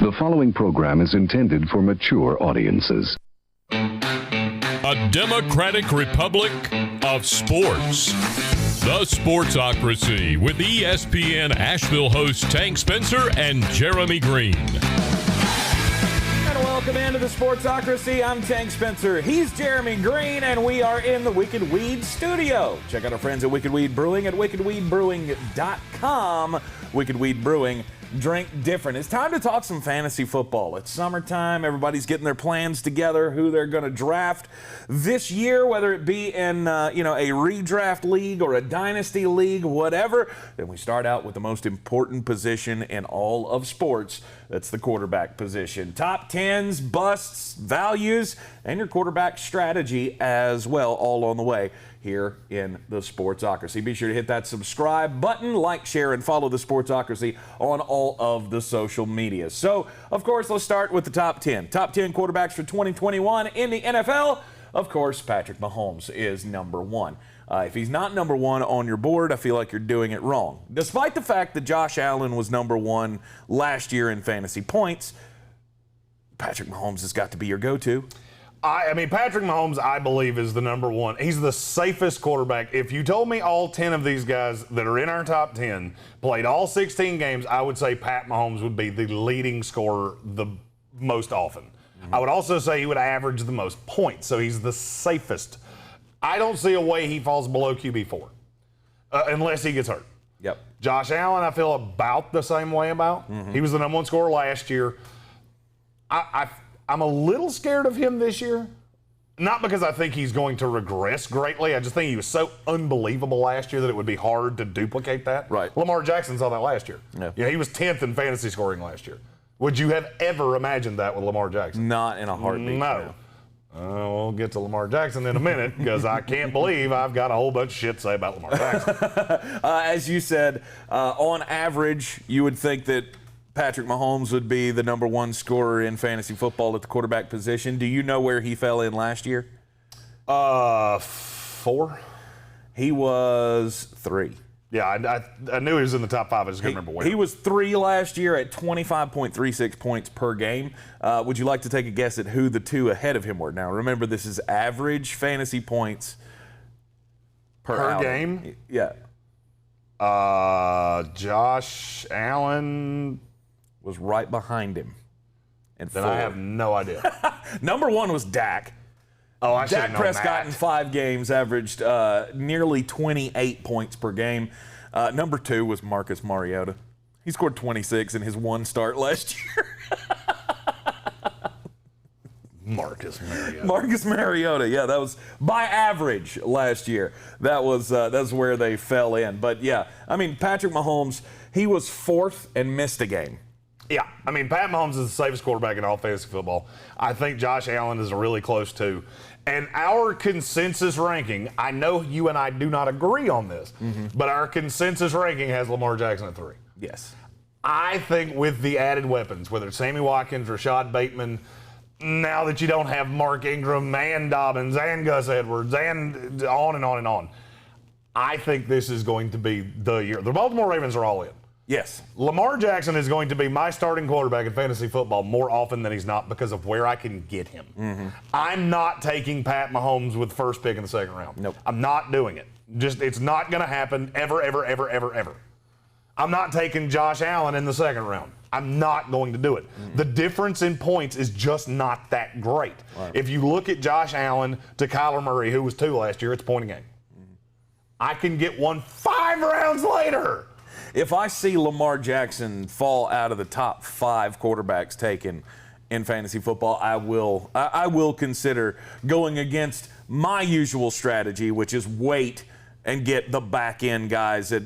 The following program is intended for mature audiences. A democratic republic of sports. The Sportsocracy with ESPN Asheville hosts Tank Spencer and Jeremy Greene. And welcome into the Sportsocracy. I'm Tank Spencer. He's Jeremy Greene, and we are in the Wicked Weed studio. Check out our friends at Wicked Weed Brewing at wickedweedbrewing.com. Wicked Weed Brewing. Drink different. It's time to talk some fantasy football. It's summertime. Everybody's getting their plans together, who they're going to draft this year, whether it be in a redraft league or a dynasty league, whatever. Then we start out with the most important position in all of sports. That's the quarterback position. Top 10s, busts, values, and your quarterback strategy as well, all on the way here in the Sportsocracy. Be sure to hit that subscribe button, like, share, and follow the Sportsocracy on all of the social media. So, of course, let's start with the top 10. Top 10 quarterbacks for 2021 in the NFL. Of course, Patrick Mahomes is number one. If he's not number one on your board, I feel like you're doing it wrong. Despite the fact that Josh Allen was number one last year in fantasy points, Patrick Mahomes has got to be your go-to. I mean, Patrick Mahomes, I believe, is the number one. He's the safest quarterback. If you told me all 10 of these guys that are in our top 10 played all 16 games, I would say Pat Mahomes would be the leading scorer the most often. I would also say he would average the most points, so he's the safest. I don't see a way he falls below QB4 unless he gets hurt. Yep. Josh Allen, I feel about the same way about. He was the number one scorer last year. I'm a little scared of him this year, not because I think he's going to regress greatly. I just think he was so unbelievable last year that it would be hard to duplicate that. Right. Lamar Jackson saw that last year. Yeah. He was 10th in fantasy scoring last year. Would you have ever imagined that with Lamar Jackson? Not in a heartbeat. No. We'll get to Lamar Jackson in a minute because I can't believe I've got a whole bunch of shit to say about Lamar Jackson. As you said, on average, you would think that Patrick Mahomes would be the number one scorer in fantasy football at the quarterback position. Do you know where he fell in last year? 4. He was 3. Yeah, I knew he was in the top 5. I just couldn't remember where. He was 3 last year at 25.36 points per game. Would you like to take a guess at who the 2 ahead of him were? Now, remember, this is average fantasy points per game? Yeah. Josh Allen was right behind him. And then I have no idea. Number 1 was Dak. Oh, I should have Dak known Prescott that. in 5 games averaged nearly 28 points per game. Number 2 was Marcus Mariota. He scored 26 in his 1 start last year. Marcus Mariota, yeah, that was by average last year. That's where they fell in. But yeah, I mean, Patrick Mahomes, he was 4th and missed a game. Yeah, I mean, Pat Mahomes is the safest quarterback in all fantasy football. I think Josh Allen is really close too. And our consensus ranking, I know you and I do not agree on this, but our consensus ranking has Lamar Jackson at 3. Yes. I think with the added weapons, whether it's Sammy Watkins, Rashad Bateman, now that you don't have Mark Ingram and Dobbins and Gus Edwards and on and on and on, I think this is going to be the year. The Baltimore Ravens are all in. Yes. Lamar Jackson is going to be my starting quarterback in fantasy football more often than he's not because of where I can get him. I'm not taking Pat Mahomes with first pick in the second round. Nope. I'm not doing it. It's not going to happen ever, ever, ever, ever, ever. I'm not taking Josh Allen in the second round. I'm not going to do it. The difference in points is just not that great. Right. If you look at Josh Allen to Kyler Murray, who was 2 last year, it's a point a game. I can get one 5 rounds later. If I see Lamar Jackson fall out of the top 5 quarterbacks taken in fantasy football, I will consider going against my usual strategy, which is wait and get the back end guys that,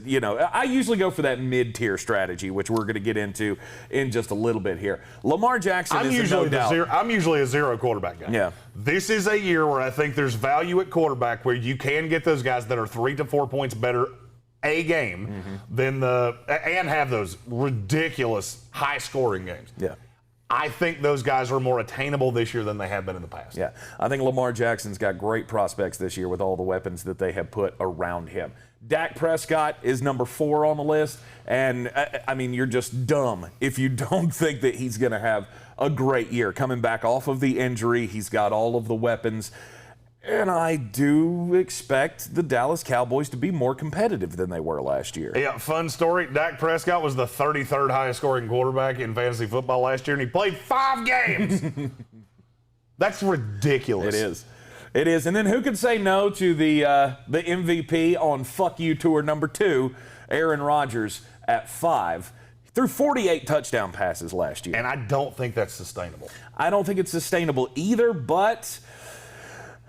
I usually go for that mid-tier strategy, which we're going to get into in just a little bit here. Lamar Jackson is no doubt. I'm usually a 0 quarterback guy. Yeah. This is a year where I think there's value at quarterback where you can get those guys that are 3 to 4 points better a game than and have those ridiculous high scoring games. Yeah. I think those guys are more attainable this year than they have been in the past. Yeah, I think Lamar Jackson's got great prospects this year with all the weapons that they have put around him. Dak Prescott is number 4 on the list, and I mean, you're just dumb if you don't think that he's going to have a great year. Coming back off of the injury, he's got all of the weapons, and I do expect the Dallas Cowboys to be more competitive than they were last year. Yeah, fun story. Dak Prescott was the 33rd highest scoring quarterback in fantasy football last year, and he played 5 games. That's ridiculous. It is. It is. And then who could say no to the MVP on Fuck You Tour number 2, Aaron Rodgers at 5. He threw 48 touchdown passes last year. And I don't think that's sustainable. I don't think it's sustainable either, but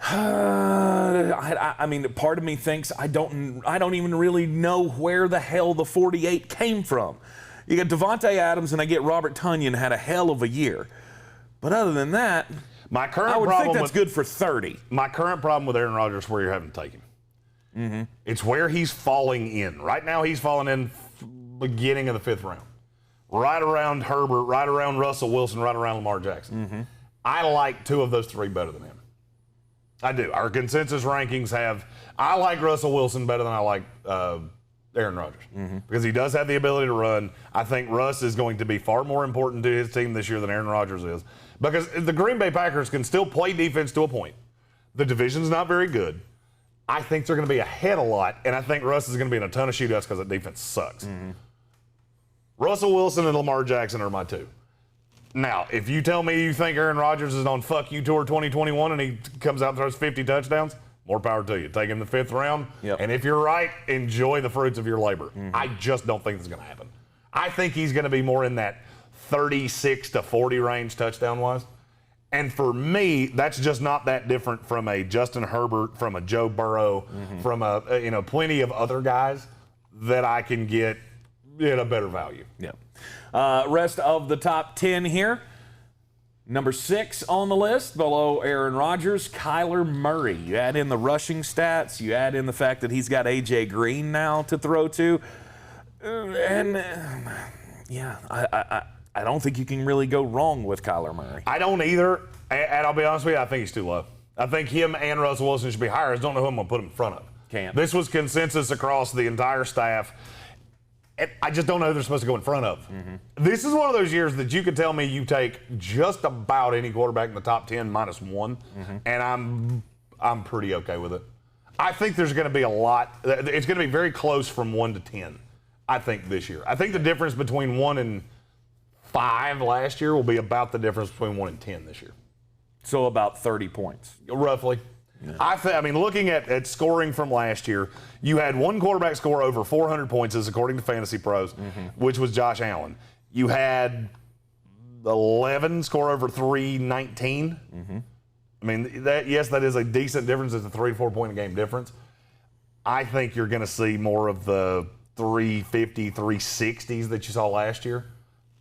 I mean, part of me thinks I don't even really know where the hell the 48 came from. You got Devontae Adams and I get Robert Tonyan had a hell of a year. But other than that, I would think that's good for 30. My current problem with Aaron Rodgers is where you're having to take him. Mm-hmm. It's where he's falling in. Right now he's falling in beginning of the 5th round. Right around Herbert, right around Russell Wilson, right around Lamar Jackson. Mm-hmm. I like 2 of those 3 better than him. I do. Our consensus rankings I like Russell Wilson better than I like Aaron Rodgers because he does have the ability to run. I think Russ is going to be far more important to his team this year than Aaron Rodgers is because the Green Bay Packers can still play defense to a point. The division's not very good. I think they're going to be ahead a lot, and I think Russ is going to be in a ton of shootouts because the defense sucks. Mm-hmm. Russell Wilson and Lamar Jackson are my 2. Now, if you tell me you think Aaron Rodgers is on Fuck You Tour 2021 and he comes out and throws 50 touchdowns, more power to you. Take him the 5th round, and if you're right, enjoy the fruits of your labor. Mm-hmm. I just don't think that's going to happen. I think he's going to be more in that 36 to 40 range touchdown-wise. And for me, that's just not that different from a Justin Herbert, from a Joe Burrow, from plenty of other guys that I can get at a better value. Yeah. Rest of the top 10 here. Number 6 on the list, below Aaron Rodgers, Kyler Murray. You add in the rushing stats. You add in the fact that he's got A.J. Greene now to throw to. I don't think you can really go wrong with Kyler Murray. I don't either, and I'll be honest with you, I think he's too low. I think him and Russell Wilson should be higher. I just don't know who I'm going to put him in front of. Can't. This was consensus across the entire staff. And I just don't know who they're supposed to go in front of. Mm-hmm. This is one of those years that you could tell me you take just about any quarterback in the top 10 minus 1, and I'm pretty okay with it. I think there's going to be a lot. It's going to be very close from 1 to 10, I think, this year. I think the difference between 1 and 5 last year will be about the difference between 1 and 10 this year. So about 30 points. Roughly. Yeah. I mean, looking at scoring from last year, you had one quarterback score over 400 points, according to Fantasy Pros, which was Josh Allen. You had 11 score over 319. I mean, that is a decent difference. It's a 3 to 4 point a game difference. I think you're going to see more of the 350, 360s that you saw last year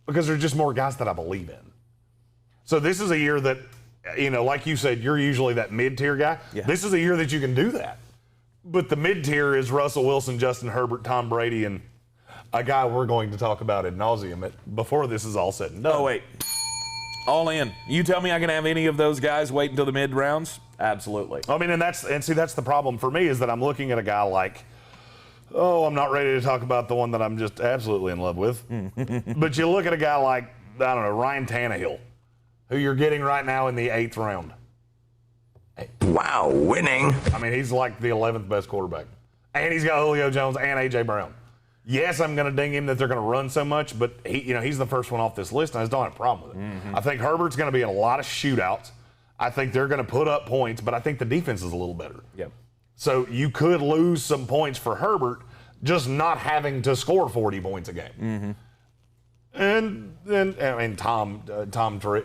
because there's just more guys that I believe in. So this is a year that, like you said, you're usually that mid-tier guy. Yeah. This is a year that you can do that. But the mid-tier is Russell Wilson, Justin Herbert, Tom Brady, and a guy we're going to talk about ad nauseum before this is all said and done. Oh, wait. All in. You tell me I can have any of those guys wait until the mid-rounds? Absolutely. I mean, that's the problem for me is that I'm looking at a guy like, I'm not ready to talk about the one that I'm just absolutely in love with. But you look at a guy like, I don't know, Ryan Tannehill, who you're getting right now in the 8th round. Wow, winning. I mean, he's like the 11th best quarterback. And he's got Julio Jones and A.J. Brown. Yes, I'm going to ding him that they're going to run so much, but he's the first one off this list, and I just don't have a problem with it. I think Herbert's going to be in a lot of shootouts. I think they're going to put up points, but I think the defense is a little better. Yep. So you could lose some points for Herbert just not having to score 40 points a game. And then, I mean, Tom,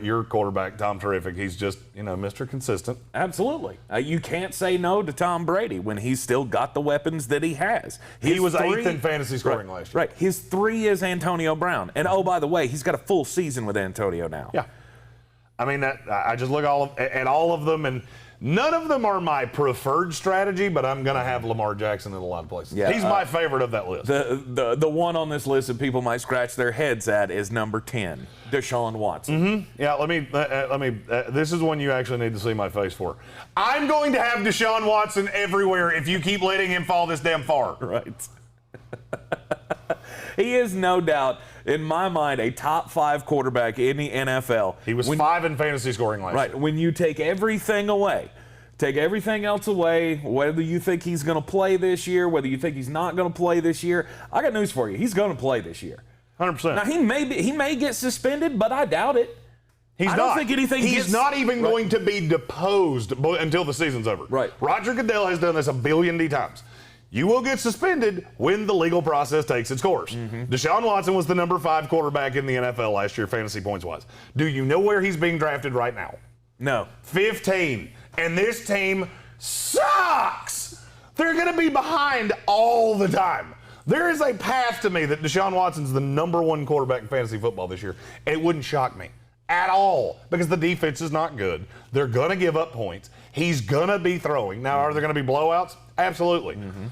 your quarterback, Tom Terrific, he's just, Mr. Consistent. Absolutely. You can't say no to Tom Brady when he's still got the weapons that he has. He was 8th in fantasy scoring last year. Right. His 3 is Antonio Brown. And, by the way, he's got a full season with Antonio now. Yeah. I mean, I just look at all of them, and None of them are my preferred strategy, but I'm going to have Lamar Jackson in a lot of places. Yeah, he's my favorite of that list. The one on this list that people might scratch their heads at is number 10, Deshaun Watson. Mm-hmm. Yeah, let me. This is one you actually need to see my face for. I'm going to have Deshaun Watson everywhere if you keep letting him fall this damn far. Right. He is no doubt, in my mind, a top 5 quarterback in the NFL. He was 5 in fantasy scoring last year. Right. When you take everything away, take everything else away, whether you think he's going to play this year, whether you think he's not going to play this year, I got news for you. He's going to play this year. 100%. Now, he may get suspended, but I doubt it. I don't think anything He's not even going to be deposed until the season's over. Right. Roger Goodell has done this a billion times. You will get suspended when the legal process takes its course. Mm-hmm. Deshaun Watson was the number 5 quarterback in the NFL last year, fantasy points-wise. Do you know where he's being drafted right now? No. 15. And this team sucks. They're going to be behind all the time. There is a path to me that Deshaun Watson's the number 1 quarterback in fantasy football this year. It wouldn't shock me at all because the defense is not good. They're going to give up points. He's going to be throwing. Now, are there going to be blowouts? Absolutely. Mm-hmm.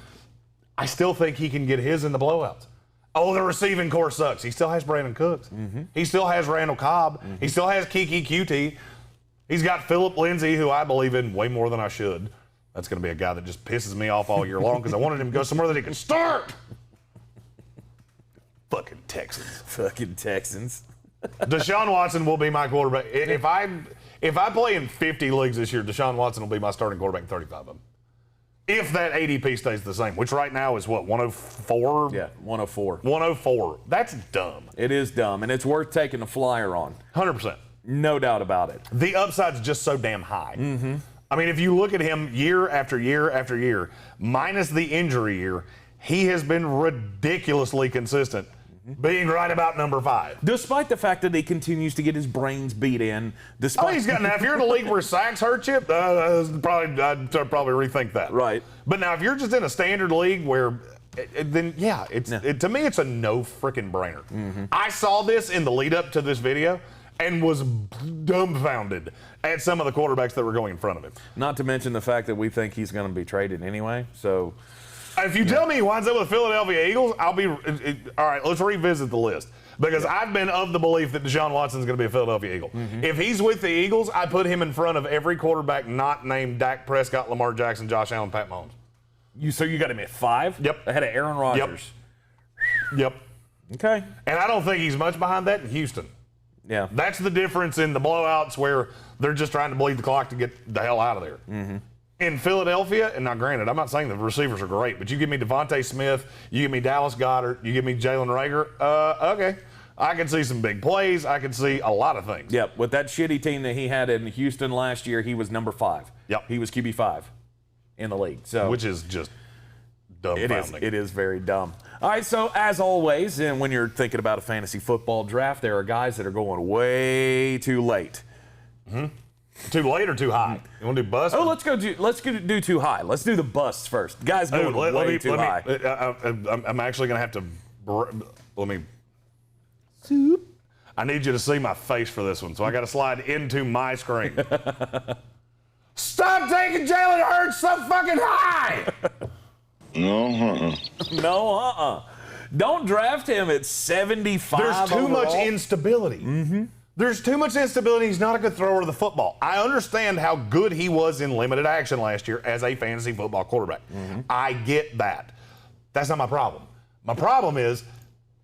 I still think he can get his in the blowouts. Oh, the receiving core sucks. He still has Brandon Cooks. Mm-hmm. He still has Randall Cobb. Mm-hmm. He still has Kiki QT. He's got Phillip Lindsay, who I believe in way more than I should. That's going to be a guy that just pisses me off all year long because I wanted him to go somewhere that he can start. Fucking Texans. Fucking Texans. Deshaun Watson will be my quarterback. If I play in 50 leagues this year, Deshaun Watson will be my starting quarterback in 35 of them. If that ADP stays the same, which right now is what, 104? Yeah, 104. 104. That's dumb. It is dumb, and it's worth taking a flyer on. 100%. No doubt about it. The upside's just so damn high. Mm-hmm. I mean, if you look at him year after year after year, minus the injury year, he has been ridiculously consistent, being right about number 5. Despite the fact that he continues to get his brains beat in. He's got now. If you're in a league where sacks hurt you, I'd probably rethink that. Right. But now, if you're just in a standard league where, then yeah, to me it's a no freaking brainer. Mm-hmm. I saw this in the lead up to this video and was dumbfounded at some of the quarterbacks that were going in front of him. Not to mention the fact that we think he's going to be traded anyway. So. If you tell me he winds up with the Philadelphia Eagles, I'll be all right. Let's revisit the list because I've been of the belief that Deshaun Watson's going to be a Philadelphia Eagle. Mm-hmm. If he's with the Eagles, I put him in front of every quarterback not named Dak Prescott, Lamar Jackson, Josh Allen, Pat Mahomes. So you got him at 5? Yep. Ahead of Aaron Rodgers. Yep. Okay. And I don't think he's much behind that in Houston. Yeah. That's the difference in the blowouts where they're just trying to bleed the clock to get the hell out of there. Mm-hmm. In Philadelphia, and now granted, I'm not saying the receivers are great, but you give me Devontae Smith, you give me Dallas Goedert, you give me Jalen Reagor, okay. I can see some big plays. I can see a lot of things. Yep. With that shitty team that he had in Houston last year, he was number 5. Yep. He was QB 5 in the league. So which is just dumbfounding. It is very dumb. All right, so as always, and when you're thinking about a fantasy football draft, there are guys that are going way too late. Mm-hmm. Too late or too high? You want to do bust? Oh, let's do too high. Let's do the busts first. Guys going way too high. I'm actually going to have to let me. I need you to see my face for this one, so I got to slide into my screen. Stop taking Jalen Hurts so fucking high! No, Don't draft him at 75. There's too much instability. Mm-hmm. There's too much instability. He's not a good thrower of the football. I understand how good he was in limited action last year as a fantasy football quarterback. Mm-hmm. I get that. That's not my problem. My problem is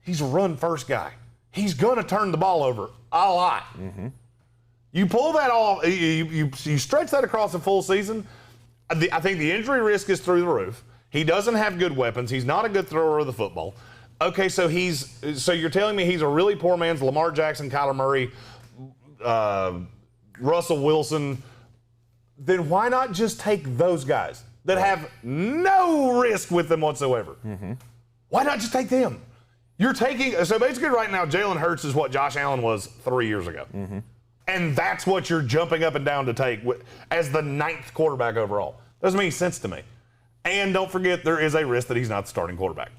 he's a run-first guy. He's going to turn the ball over a lot. Mm-hmm. You pull that off, you stretch that across a full season, I think the injury risk is through the roof. He doesn't have good weapons. He's not a good thrower of the football. Okay, so you're telling me he's a really poor man's Lamar Jackson, Kyler Murray, Russell Wilson. Then why not just take those guys that have no risk with them whatsoever? Mm-hmm. Why not just take them? So basically right now, Jalen Hurts is what Josh Allen was 3 years ago. Mm-hmm. And that's what you're jumping up and down to take as the 9th quarterback overall. Doesn't make any sense to me. And don't forget, there is a risk that he's not the starting quarterback.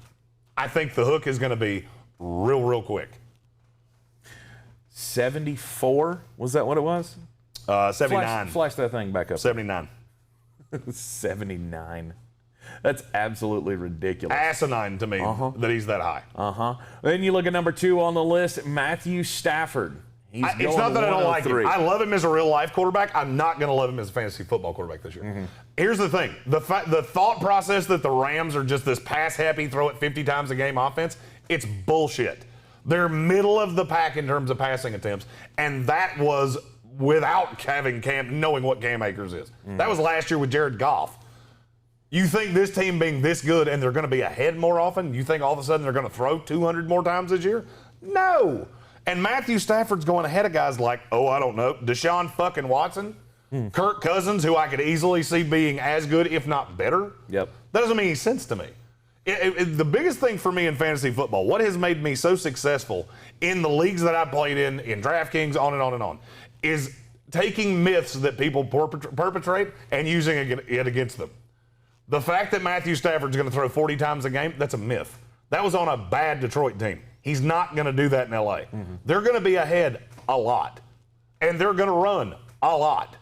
I think the hook is going to be real quick. 74? Was that what it was? 79. Flash that thing back up. 79. 79. That's absolutely ridiculous. Asinine to me that he's that high. Then you look at number 2 on the list, Matthew Stafford. It's not that I don't like him. I love him as a real-life quarterback. I'm not going to love him as a fantasy football quarterback this year. Here's the thing. The thought process that the Rams are just this pass-happy, throw it 50 times a game offense, it's bullshit. They're middle of the pack in terms of passing attempts, and that was without having knowing what Cam Akers is. That was last year with Jared Goff. You think this team being this good and they're going to be ahead more often, you think all of a sudden they're going to throw 200 more times this year? No. And Matthew Stafford's going ahead of guys like, I don't know, Deshaun fucking Watson, Kirk Cousins, who I could easily see being as good, if not better. Yep. That doesn't make any sense to me. The biggest thing for me in fantasy football, what has made me so successful in the leagues that I played in DraftKings, on and on and on, is taking myths that people perpetrate and using it against them. The fact that Matthew Stafford's going to throw 40 times a game, that's a myth. That was on a bad Detroit team. He's not going to do that in L.A. They're going to be ahead a lot, and they're going to run a lot.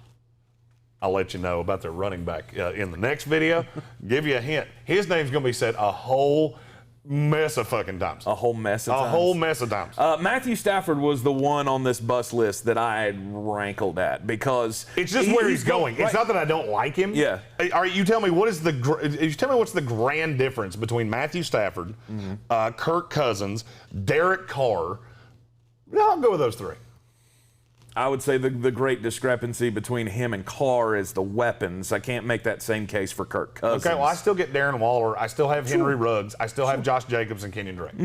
I'll let you know about their running back in the next video. Give you a hint. His name's going to be said a whole mess of fucking times. A whole mess of times. A whole mess of times. Matthew Stafford was the one on this bust list that I had rankled at because it's just where he's going. It's not that I don't like him. Yeah. All right, you tell me what's the grand difference between Matthew Stafford, Kirk Cousins, Derek Carr. I'll go with those 3. I would say the great discrepancy between him and Carr is the weapons. I can't make that same case for Kirk Cousins. Okay, well, I still get Darren Waller. I still have Henry Ruggs. I still have Josh Jacobs and Kenyon Drake.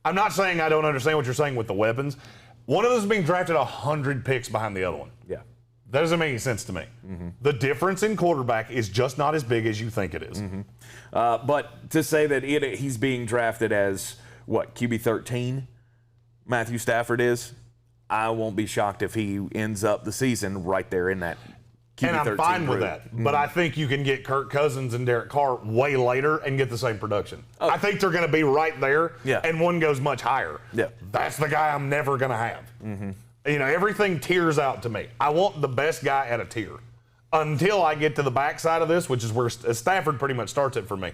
I'm not saying I don't understand what you're saying with the weapons. One of those is being drafted 100 picks behind the other one. Yeah. That doesn't make any sense to me. The difference in quarterback is just not as big as you think it is. But to say that he's being drafted as, QB 13, Matthew Stafford is, I won't be shocked if he ends up the season right there in that QB 13 and I'm fine group. with that. But I think you can get Kirk Cousins and Derek Carr way later and get the same production. I think they're going to be right there, and one goes much higher. Yeah. That's the guy I'm never going to have. Everything tiers out to me. I want the best guy at a tier. Until I get to the backside of this, which is where Stafford pretty much starts it for me,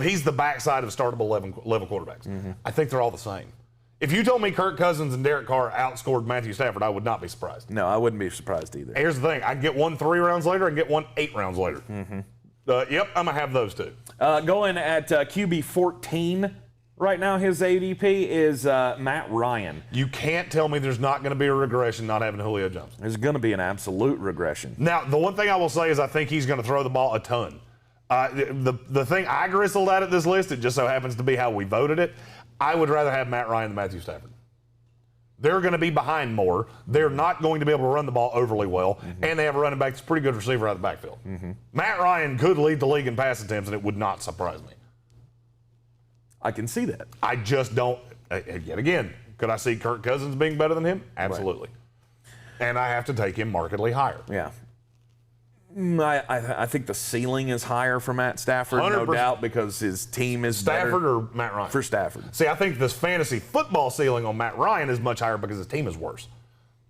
he's the backside of startable level quarterbacks. I think they're all the same. If you told me Kirk Cousins and Derek Carr outscored Matthew Stafford, I would not be surprised. No, I wouldn't be surprised either. Here's the thing. I can get one 3 rounds later and get one 8 rounds later. Yep, I'm going to have those 2. Going at QB 14 right now, his ADP is Matt Ryan. You can't tell me there's not going to be a regression not having Julio Jones. There's going to be an absolute regression. Now, the one thing I will say is I think he's going to throw the ball a ton. The thing I gristled at this list, it just so happens to be how we voted it, I would rather have Matt Ryan than Matthew Stafford. They're going to be behind more. They're not going to be able to run the ball overly well, and they have a running back that's a pretty good receiver out of the backfield. Matt Ryan could lead the league in pass attempts, and it would not surprise me. I can see that. I just don't. Yet again, could I see Kirk Cousins being better than him? Absolutely. Right. And I have to take him markedly higher. Yeah. I think the ceiling is higher for Matt Stafford, 100%. no doubt, because his team is Stafford better. or Matt Ryan? For Stafford. See, I think this fantasy football ceiling on Matt Ryan is much higher because his team is worse.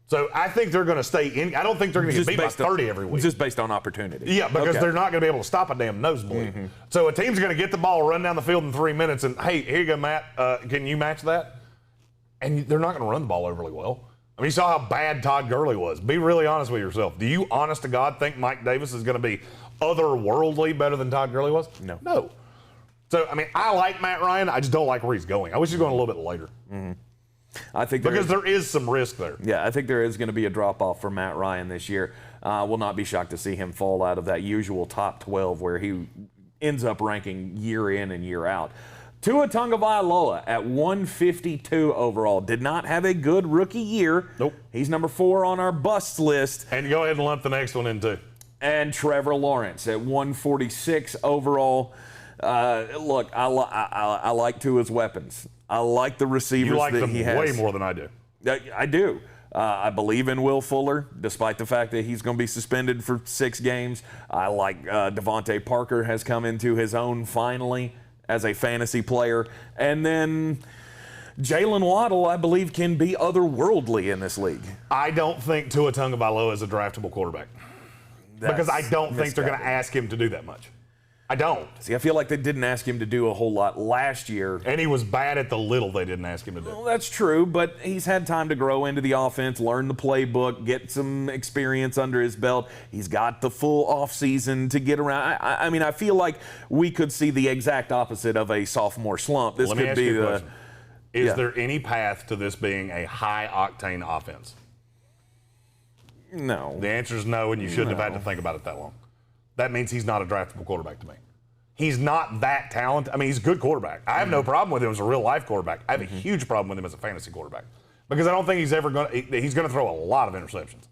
So I think they're going to stay in. I don't think they're going to get beat by 30 every week. Just based on opportunity. Yeah, because they're not going to be able to stop a damn nosebleed. So a team's going to get the ball, run down the field in 3 minutes, and, hey, here you go, Matt. Can you match that? And they're not going to run the ball overly well. I mean, you saw how bad Todd Gurley was. Be really honest with yourself. Do you, honest to God, think Mike Davis is going to be otherworldly better than Todd Gurley was? No. So, I mean, I like Matt Ryan. I just don't like where he's going. I wish he was going a little bit later. I think because there is some risk there. Yeah, I think there is going to be a drop-off for Matt Ryan this year. Will not be shocked to see him fall out of that usual top 12 where he ends up ranking year in and year out. Tua Tagovailoa at 152 overall. Did not have a good rookie year. Nope. He's number 4 on our busts list. And go ahead and lump the next one in too. And Trevor Lawrence at 146 overall. Look, I like Tua's weapons. I like the receivers that he has. You like them way more than I do. I do. I believe in Will Fuller, despite the fact that he's going to be suspended for 6 games. I like Devontae Parker has come into his own finally as a fantasy player. And then Jalen Waddle, I believe, can be otherworldly in this league. I don't think Tua Tagovailoa is a draftable quarterback. because I don't think they're going to ask him to do that much. I don't. See, I feel like they didn't ask him to do a whole lot last year. And he was bad at the little they didn't ask him to do. Well, that's true, but he's had time to grow into the offense, learn the playbook, get some experience under his belt. He's got the full offseason to get around. I mean, I feel like we could see the exact opposite of a sophomore slump. This could be the. Is there any path to this being a high-octane offense? No. The answer is no, and you shouldn't have had to think about it that long. That means he's not a draftable quarterback to me. He's not that talented. I mean, he's a good quarterback. I have no problem with him as a real-life quarterback. I have a huge problem with him as a fantasy quarterback because I don't think he's going to throw a lot of interceptions.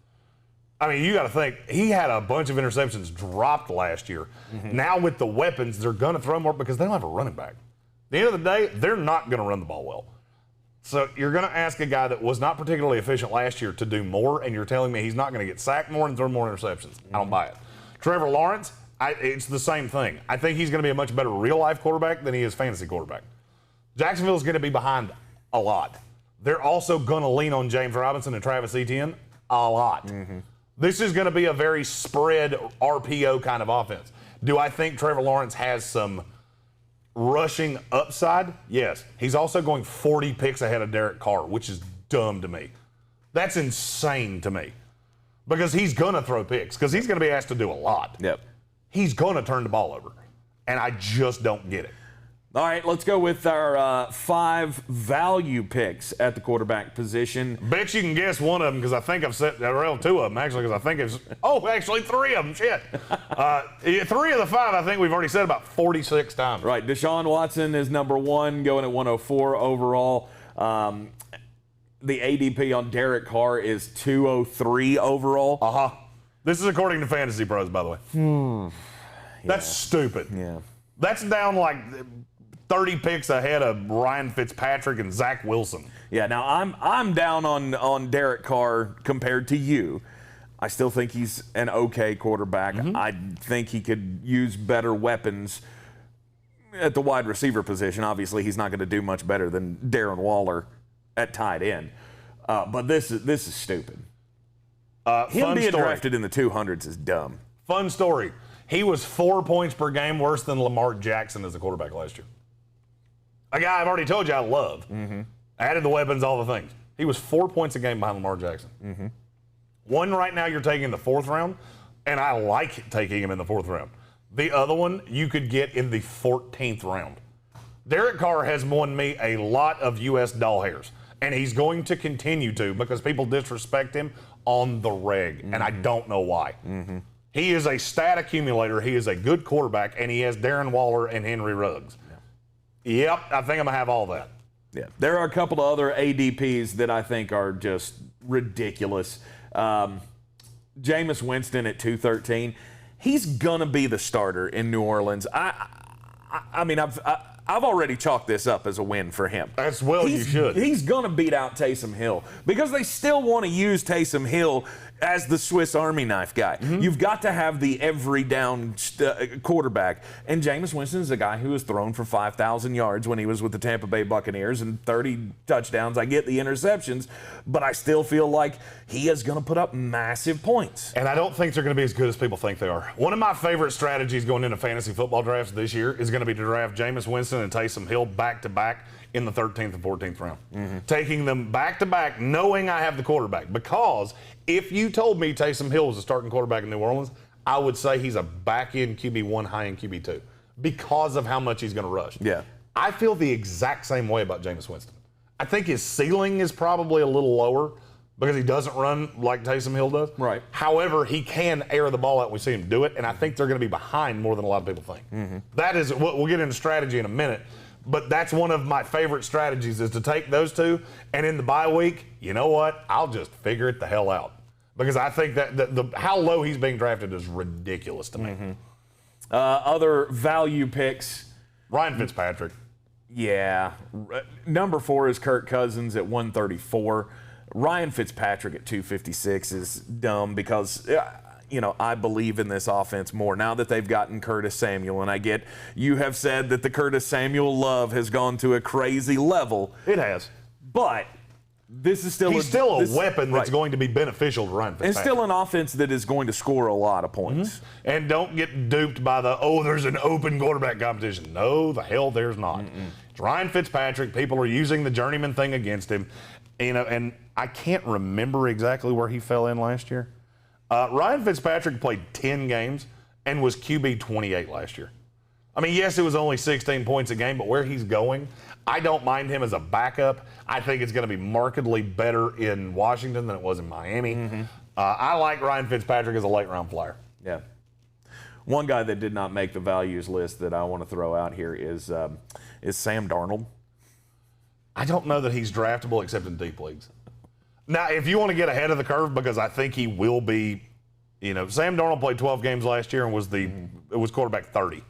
I mean, you got to think, he had a bunch of interceptions dropped last year. Now with the weapons, they're going to throw more because they don't have a running back. At the end of the day, they're not going to run the ball well. So you're going to ask a guy that was not particularly efficient last year to do more, and you're telling me he's not going to get sacked more and throw more interceptions. I don't buy it. Trevor Lawrence, it's the same thing. I think he's going to be a much better real-life quarterback than he is fantasy quarterback. Jacksonville's going to be behind a lot. They're also going to lean on James Robinson and Travis Etienne a lot. This is going to be a very spread RPO kind of offense. Do I think Trevor Lawrence has some rushing upside? Yes. He's also going 40 picks ahead of Derek Carr, which is dumb to me. That's insane to me. Because he's going to throw picks, because he's going to be asked to do a lot. Yep. He's going to turn the ball over. And I just don't get it. All right, let's go with our 5 value picks at the quarterback position. Bet you can guess one of them, because I think I've said, well, 2 of them, actually, because I think it's, actually 3 of them, shit. 3 of the 5, I think we've already said about 46 times. Right, Deshaun Watson is number 1, going at 104 overall. The ADP on Derek Carr is 203 overall. This is according to Fantasy Pros, by the way. That's stupid. Yeah. That's down like 30 picks ahead of Ryan Fitzpatrick and Zach Wilson. Yeah, now I'm down on Derek Carr compared to you. I still think he's an okay quarterback. I think he could use better weapons at the wide receiver position. Obviously, he's not going to do much better than Darren Waller at tight end. But this is stupid. Him being drafted in the 200s is dumb. Fun story. He was 4 points per game worse than Lamar Jackson as a quarterback last year. A guy I've already told you I love. Added the weapons, all the things. He was 4 points a game behind Lamar Jackson. One right now you're taking in the 4th round, and I like taking him in the 4th round. The other one you could get in the 14th round. Derek Carr has won me a lot of U.S. doll hairs, and he's going to continue to because people disrespect him on the reg, and I don't know why. He is a stat accumulator. He is a good quarterback, and he has Darren Waller and Henry Ruggs. Yep, I think I'm going to have all that. Yeah, there are a couple of other ADPs that I think are just ridiculous. Jameis Winston at 213. He's going to be the starter in New Orleans. I mean, I've already chalked this up as a win for him. As well you should. He's going to beat out Taysom Hill because they still want to use Taysom Hill as the Swiss Army knife guy. You've got to have the every down quarterback. And Jameis Winston is a guy who has thrown for 5,000 yards when he was with the Tampa Bay Buccaneers and 30 touchdowns. I get the interceptions, but I still feel like he is going to put up massive points. And I don't think they're going to be as good as people think they are. One of my favorite strategies going into fantasy football drafts this year is going to be to draft Jameis Winston and Taysom Hill back-to-back in the 13th and 14th round. Taking them back-to-back, knowing I have the quarterback. Because if you told me Taysom Hill was a starting quarterback in New Orleans, I would say he's a back-end QB1, high-end QB2 because of how much he's going to rush. Yeah. I feel the exact same way about Jameis Winston. I think his ceiling is probably a little lower because he doesn't run like Taysom Hill does. Right. However, he can air the ball out. We see him do it, and I think they're going to be behind more than a lot of people think. That is, we'll get into strategy in a minute, but that's one of my favorite strategies is to take those two, and in the bye week, you know what? I'll just figure it the hell out because I think that how low he's being drafted is ridiculous to me. Other value picks. Ryan Fitzpatrick. Yeah. Number 4 is Kirk Cousins at 134. Ryan Fitzpatrick at 256 is dumb because, I believe in this offense more now that they've gotten Curtis Samuel. And I get you have said that the Curtis Samuel love has gone to a crazy level. It has. But This is still he's still a weapon that's going to be beneficial to Ryan Fitzpatrick. And still an offense that is going to score a lot of points. Mm-hmm. And don't get duped by there's an open quarterback competition. No, the hell there's not. It's Ryan Fitzpatrick. People are using the journeyman thing against him. And I can't remember exactly where he fell in last year. Ryan Fitzpatrick played 10 games and was QB 28 last year. I mean, yes, it was only 16 points a game, but where he's going, I don't mind him as a backup. I think it's going to be markedly better in Washington than it was in Miami. I like Ryan Fitzpatrick as a late-round flyer. Yeah. One guy that did not make the values list that I want to throw out here is Sam Darnold. I don't know that he's draftable except in deep leagues. Now, if you want to get ahead of the curve, because I think he will be, Sam Darnold played 12 games last year and was quarterback 30.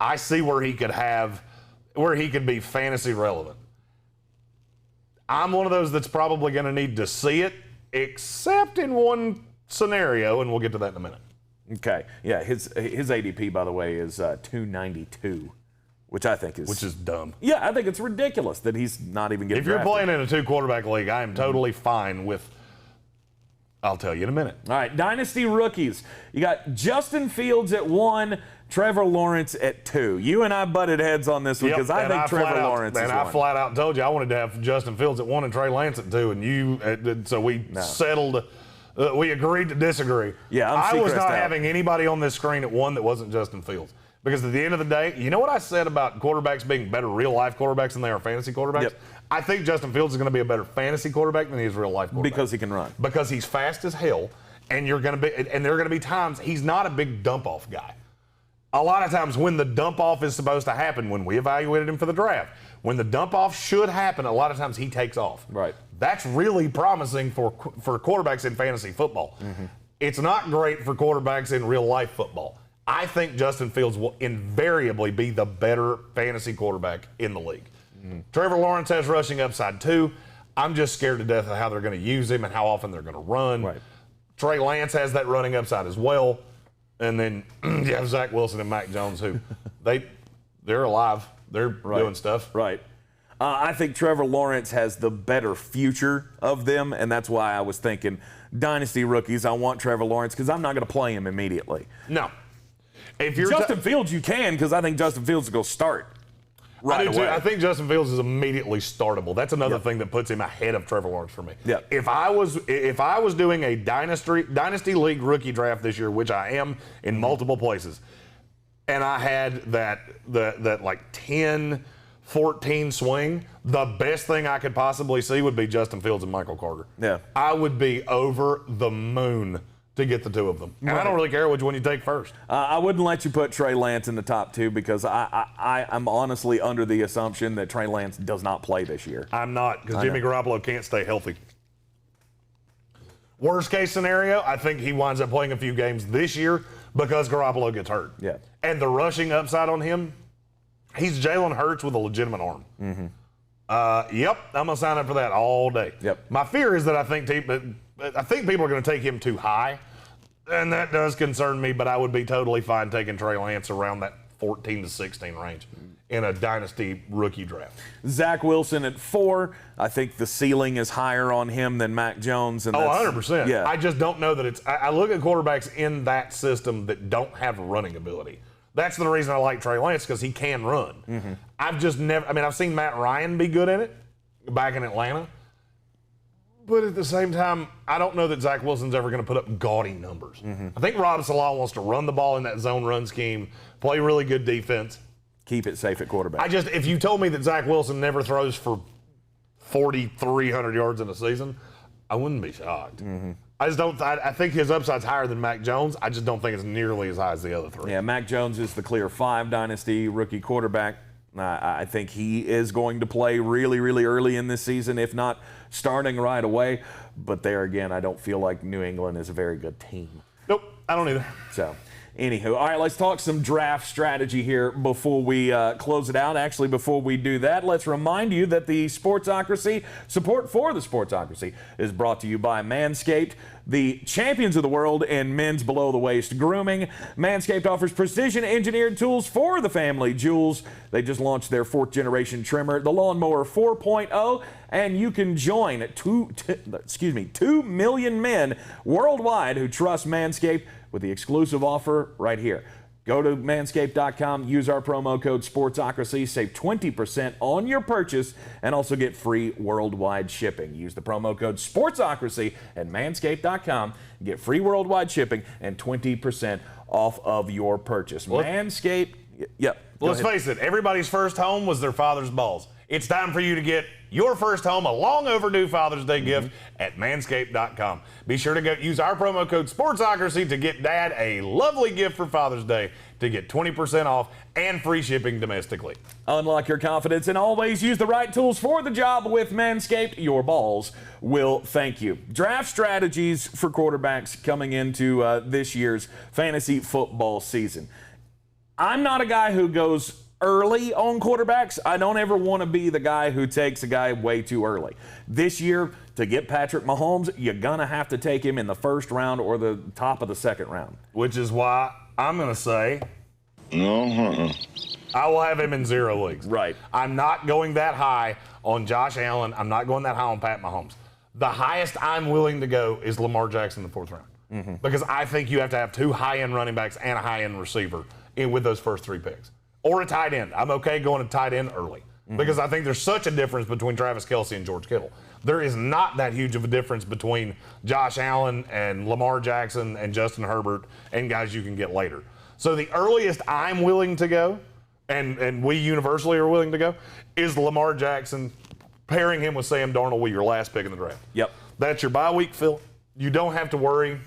I see where he could be fantasy relevant. I'm one of those that's probably going to need to see it, except in one scenario, and we'll get to that in a minute. Okay. Yeah, his ADP, by the way, is 292, which I think is dumb. Yeah, I think it's ridiculous that he's not even getting drafted. If you're playing in a 2-quarterback league, I am totally fine with. I'll tell you in a minute. All right, dynasty rookies. You got Justin Fields at 1, Trevor Lawrence at 2. You and I butted heads on this one because I think Trevor Lawrence is 1. And I flat out told you I wanted to have Justin Fields at 1 and Trey Lance at 2, and so we settled. We agreed to disagree. Yeah, I was not having anybody on this screen at 1 that wasn't Justin Fields. Because at the end of the day, you know what I said about quarterbacks being better real-life quarterbecks than they are fantasy quarterbacks? Yep. I think Justin Fields is going to be a better fantasy quarterback than he is real-life quarterback. Because he can run. Because he's fast as hell, and there are going to be times he's not a big dump-off guy. A lot of times when the dump-off is supposed to happen, when we evaluated him for the draft, when the dump-off should happen, a lot of times he takes off. Right. That's really promising for quarterbacks in fantasy football. It's not great for quarterbacks in real-life football. I think Justin Fields will invariably be the better fantasy quarterback in the league. Trevor Lawrence has rushing upside too. I'm just scared to death of how they're going to use him and how often they're going to run. Right. Trey Lance has that running upside as well. And then you have Zach Wilson and Mac Jones who they're alive. They're doing stuff. Right. I think Trevor Lawrence has the better future of them, and that's why I was thinking dynasty rookies, I want Trevor Lawrence because I'm not going to play him immediately. No. If you're Justin Fields, you can because I think Justin Fields is going to start right away. I think Justin Fields is immediately startable. That's another thing that puts him ahead of Trevor Lawrence for me. Yeah. If I was doing a dynasty league rookie draft this year, which I am in multiple places, and I had that like 10, 14 swing, the best thing I could possibly see would be Justin Fields and Michael Carter. Yeah. I would be over the moon to get the two of them. And I don't really care which one you take first. I wouldn't let you put Trey Lance in the top 2 because I'm honestly under the assumption that Trey Lance does not play this year. I'm not, because Jimmy Garoppolo can't stay healthy. Worst case scenario, I think he winds up playing a few games this year because Garoppolo gets hurt. Yeah. And the rushing upside on him, he's Jalen Hurts with a legitimate arm. Yep, I'm going to sign up for that all day. Yep. My fear is that I think people are going to take him too high, and that does concern me, but I would be totally fine taking Trey Lance around that 14 to 16 range in a dynasty rookie draft. Zach Wilson at 4. I think the ceiling is higher on him than Mac Jones. And 100%. Yeah. I just don't know that I look at quarterbacks in that system that don't have running ability. That's the reason I like Trey Lance, because he can run. I've seen Matt Ryan be good in it back in Atlanta. But at the same time, I don't know that Zach Wilson's ever going to put up gaudy numbers. I think Rob Saleh wants to run the ball in that zone run scheme, play really good defense. Keep it safe at quarterback. If you told me that Zach Wilson never throws for 4,300 yards in a season, I wouldn't be shocked. I think his upside's higher than Mac Jones. I just don't think it's nearly as high as the other 3. Yeah, Mac Jones is the clear 5 dynasty rookie quarterback. I think he is going to play really, really early in this season, if not starting right away. But there again, I don't feel like New England is a very good team. Nope, I don't either. So, anywho, all right, let's talk some draft strategy here before we close it out. Actually, before we do that, let's remind you that the Sportsocracy, support for the Sportsocracy, is brought to you by Manscaped, the champions of the world in men's below-the-waist grooming. Manscaped offers precision-engineered tools for the family jewels. They just launched their 4th-generation trimmer, the Lawnmower 4.0, and you can join 2 million men worldwide who trust Manscaped with the exclusive offer right here. Go to manscaped.com, use our promo code SPORTSOCRACY, save 20% on your purchase, and also get free worldwide shipping. Use the promo code SPORTSOCRACY at manscaped.com, get free worldwide shipping, and 20% off of your purchase. Manscaped, yep. Let's face it, everybody's first home was their father's balls. It's time for you to get your first home, a long overdue Father's Day gift at manscaped.com. Be sure to use our promo code SPORTSOCRACY to get Dad a lovely gift for Father's Day to get 20% off and free shipping domestically. Unlock your confidence and always use the right tools for the job with Manscaped. Your balls will thank you. Draft strategies for quarterbacks coming into this year's fantasy football season. I'm not a guy who goes early on quarterbacks. I don't ever want to be the guy who takes a guy way too early. This year, to get Patrick Mahomes, you're going to have to take him in the first round or the top of the second round. Which is why I'm going to say I will have him in 0 leagues. Right. I'm not going that high on Josh Allen. I'm not going that high on Pat Mahomes. The highest I'm willing to go is Lamar Jackson in the 4th round. Because I think you have to have 2 high-end running backs and a high-end receiver with those first 3 picks. Or a tight end. I'm okay going to tight end early because I think there's such a difference between Travis Kelce and George Kittle. There is not that huge of a difference between Josh Allen and Lamar Jackson and Justin Herbert and guys you can get later. So the earliest I'm willing to go, and we universally are willing to go, is Lamar Jackson, pairing him with Sam Darnold with your last pick in the draft. Yep. That's your bye week, Phil. You don't have to worry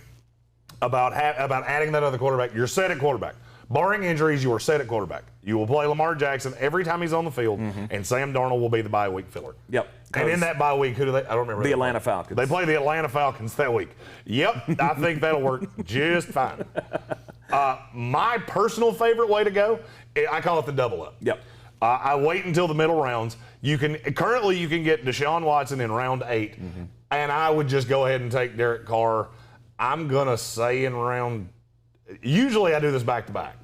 about adding that other quarterback. You're set at quarterback. Barring injuries, you are set at quarterback. You will play Lamar Jackson every time he's on the field, and Sam Darnold will be the bye week filler. Yep. And in that bye week, who do they? I don't remember. The Atlanta Falcons. They play the Atlanta Falcons that week. Yep, I think that'll work just fine. My personal favorite way to go, I call it the double up. Yep. I wait until the middle rounds. Currently you can get Deshaun Watson in round 8, and I would just go ahead and take Derek Carr. I'm gonna say in round. Usually I do this back to back.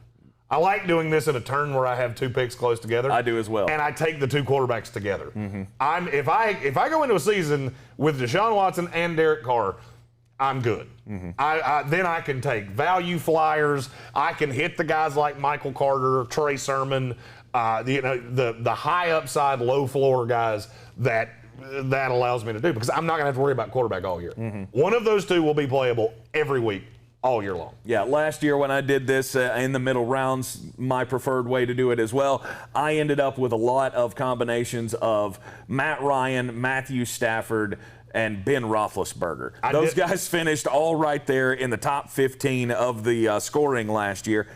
I like doing this in a turn where I have 2 picks close together. I do as well. And I take the 2 quarterbacks together. If I go into a season with Deshaun Watson and Derek Carr, I'm good. Then I can take value flyers. I can hit the guys like Michael Carter, Trey Sermon, the high upside, low floor guys that allows me to do, because I'm not going to have to worry about quarterback all year. One of those 2 will be playable every week, all year long. Yeah, last year when I did this in the middle rounds, my preferred way to do it as well, I ended up with a lot of combinations of Matt Ryan, Matthew Stafford, and Ben Roethlisberger. Those guys finished all right there in the top 15 of the scoring last year.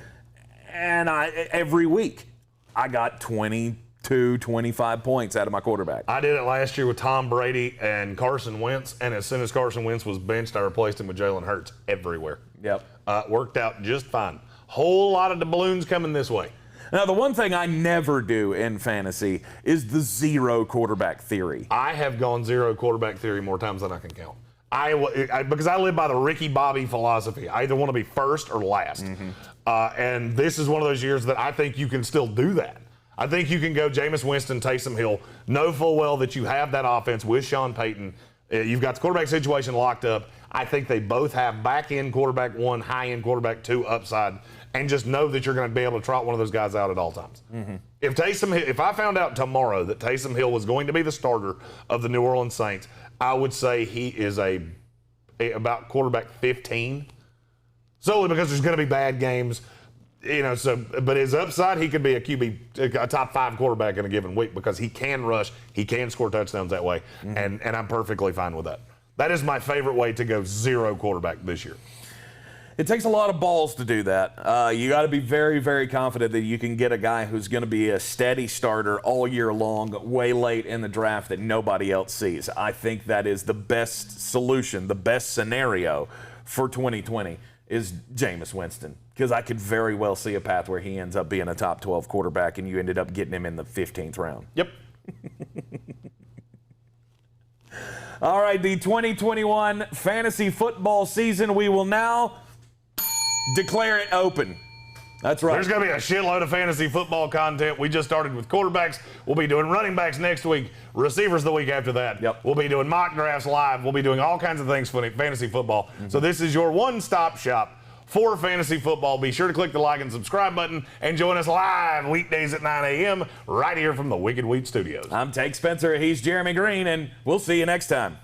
And every week, I got 22, 25 points out of my quarterback. I did it last year with Tom Brady and Carson Wentz, and as soon as Carson Wentz was benched, I replaced him with Jalen Hurts everywhere. Yep. Worked out just fine. Whole lot of doubloons coming this way. Now, the one thing I never do in fantasy is the 0 quarterback theory. I have gone 0 quarterback theory more times than I can count. Because I live by the Ricky Bobby philosophy. I either want to be first or last. And this is one of those years that I think you can still do that. I think you can go Jameis Winston, Taysom Hill, know full well that you have that offense with Sean Payton. You've got the quarterback situation locked up. I think they both have back-end quarterback 1, high-end quarterback 2 upside, and just know that you're going to be able to trot one of those guys out at all times. If I found out tomorrow that Taysom Hill was going to be the starter of the New Orleans Saints, I would say he is about quarterback 15, solely because there's going to be bad games. But his upside, he could be a top 5 quarterback in a given week, because he can rush, he can score touchdowns that way, and I'm perfectly fine with that. That is my favorite way to go 0 quarterback this year. It takes a lot of balls to do that. You got to be very, very confident that you can get a guy who's going to be a steady starter all year long, way late in the draft, that nobody else sees. I think that is the best solution, the best scenario for 2020 is Jameis Winston, because I could very well see a path where he ends up being a top 12 quarterback and you ended up getting him in the 15th round. Yep. All right, the 2021 fantasy football season, we will now declare it open. That's right. There's going to be a shitload of fantasy football content. We just started with quarterbacks. We'll be doing running backs next week, receivers the week after that. Yep. We'll be doing mock drafts live. We'll be doing all kinds of things for fantasy football. So this is your one-stop shop for fantasy football. Be sure to click the like and subscribe button and join us live weekdays at 9 a.m. right here from the Wicked Wheat Studios. I'm Tank Spencer. He's Jeremy Greene, and we'll see you next time.